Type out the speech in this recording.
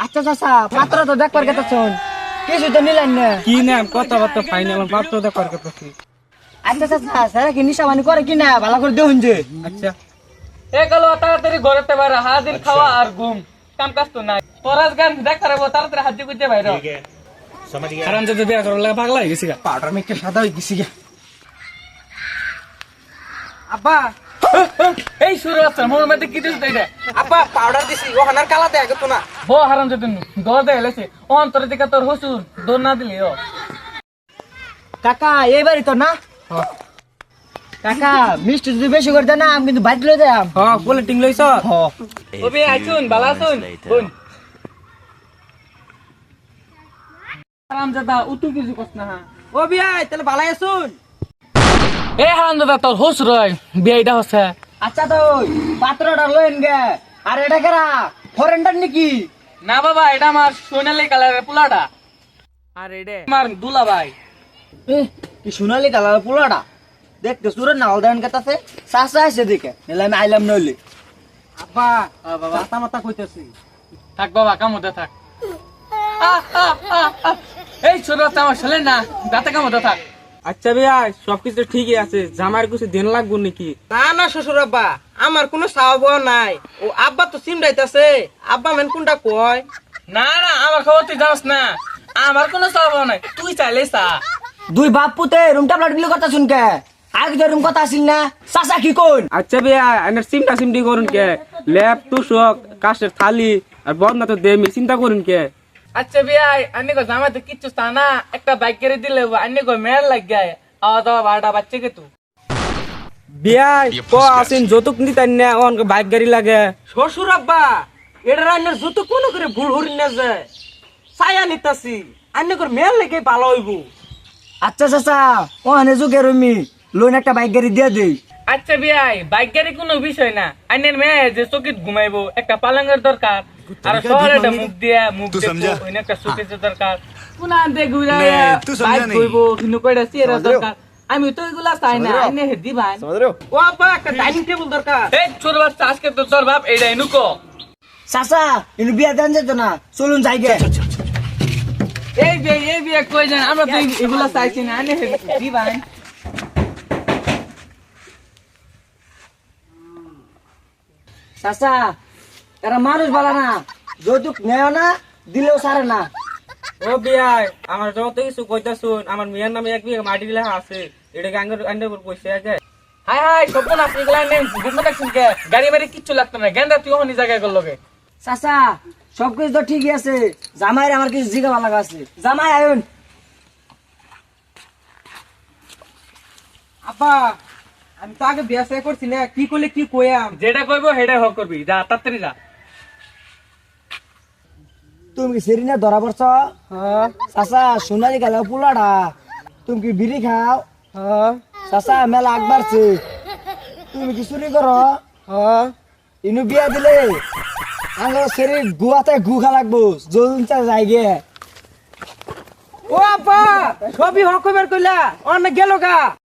আচ্ছা চাচা পাত্র তো দেখবার কথা শুন কিছু তো নিলেন না কি নাম কথাবার্তা ফাইনাল পাত্র দেখার কথা কি? আচ্ছা চাচা সারা কি নিশাবানি করে কিনা ভালো করে দেখুন যে আচ্ছা এ গেল তাড়াতাড়ি ঘরেতে বাইরে হাজির খাওয়া আর ঘুম কাম কাজ তো নাই তোরাজ গান দেখা রাখবো তাড়াতাড়ি হাজির করতে বাইরে হারাম যদি বিয়া করার লাগে পাগলা হয়ে গেছি গা পাউডার মেখে সাদা হয়ে গেছি আব্বা এই শুরু আছে মোর মধ্যে কি দিছ এটা আপা পাউডার দিছি ও হানার কালা দেয়া গেতো না বো হারাম যদি দর দে এলেছে অন্তর দিকে তোর হুসুর দৌড় না দিলি ও কাকা এইবারই তো না কাকা মিষ্টি যদি বেশি করে দেন না আমি কিন্তু বাইক লই যাম হ্যাঁ বলে টিং লইছ হ ওবে আইছুন বালা শুন বোন হারাম দাদা উতু কিছু কস না ও বিয়াই তাহলে ভালাই আছুন এ হারাম দাদা তোর হুসুর বিয়াইটা হচ্ছে আচ্ছা তো পাত্রটা লইন গে আর এটা কেরা ফরেনটার নাকি না বাবা এটা আমার সোনালি কালারের পোলাটা আর এটা আমার দুলা ভাই কি সোনালি কালার পোলাটা দেখতে সুরের নাল দেন কাছে চাচা আছে দেখে নিলে আমি আইলাম নইলে আব্বা বাবা মাথা মাথা কইতেছি থাক বাবা কামতে থাক এই ছোট আমার ছেলে না দাঁতে কামতে থাক আচ্ছা ভাইয়া সবকিছু ঠিকই আছে জামার কিছু দিন লাগবো নাকি না না শ্বশুর আব্বা আমার কোনো স্বভাব নাই ও আব্বা তো সিমডাইতাছে আব্বা মেন কোনটা কয় না না আমার খবর তুই জানাস না আমার কোনো স্বভাব নাই তুই চাইলে চা দুই বাপ পুতে রুমটা প্লাট বিলি কথা শুনকে আগে তো রুম কথা আসিল না চাচা কি কোন আচ্ছা ভাইয়া এনার সিমটা সিমটি করুন কে ল্যাপ তুষক কাশের থালি আর বন্ধ তো দে চিন্তা করুন কে আচ্ছা ভাই আন্নি কো জামাতে কিচ্ছু তা না একটা বাইক করে দিলে আন্নি কো মেল লাগ গায় আওয়া দাওয়া বাড়া বাচ্চা কে তু বিয়াই কো আসিন যৌতুক নিতেন না অন বাইক গাড়ি লাগে শ্বশুর আব্বা এটা রান্নার যত কোনো করে ভুল হরিণ না যায় ছায়া নিতাছি আন্নে করে মেল লেগে ভালো হইব আচ্ছা চাচা ও হানে যুগে রুমি লোন একটা বাইক গাড়ি দিয়ে দেই আচ্ছা ভাই বাইক গাড়ি কোনো বিষয় না আইনের মেয়ে যে চকিত ঘুমাইবো একটা পালঙ্গের দরকার আর শহরে একটা মুখ দিয়া মুখ দেখবো ওই একটা শোকেসের দরকার কোন আনতে ঘুরাইয়া বাইক কইবো কিন্তু কয়টা চেয়ার দরকার আমি তো এগুলা চাই না আইনে হেদি ভাই ও আব্বা একটা ডাইনিং টেবিল দরকার এই ছোট বাচ্চা আজকে তো তোর বাপ এইটাই নুকো চাচা ইনি বিয়া দেন যেত না চলুন যাই গে এই বিয়ে কই জান আমরা তো এগুলা চাইছি না আইনে হেদি ভাই চাচা এরা মানুষ বলা না যৌতুক নেয় না দিলেও সারে না ও বিয়াই আমার যত কিছু কইতা শুন আমার মেয়ের নামে এক বিঘা মাটি লেখা আছে এটাকে আঙ্গের উপর পয়সা আছে হাই হাই সপন আপনি গলা নেন ঘুমে দেখছেন কে গাড়ি বাড়ি কিচ্ছু লাগতো না গেন্দা তুই ওখানে জায়গায় করলো গে চাচা সবকিছু তো ঠিকই আছে জামাইয়ের আমার কিছু জিগা ভালো আছে জামাই আয়ুন আব্বা আমি তো আগে বিয়া সাই করছি না কি করলে কি কইয়াম যেটা কইবো সেটাই হক করবি যা তাড়াতাড়ি যা তুমি কি সেরিনা ধরা পড়ছ চাচা সোনালি গেল পোলাটা তুমি কি বিড়ি খাও চাচা মেলা আগ বাড়ছে তুমি কি চুরি করো ইনু বিয়া দিলে আঙ্গ সেরি গুয়াতে গুখা লাগবো জলুন চা যাই গে ও আব্বা সবই হক কইবার কইলা অনেক গেল গা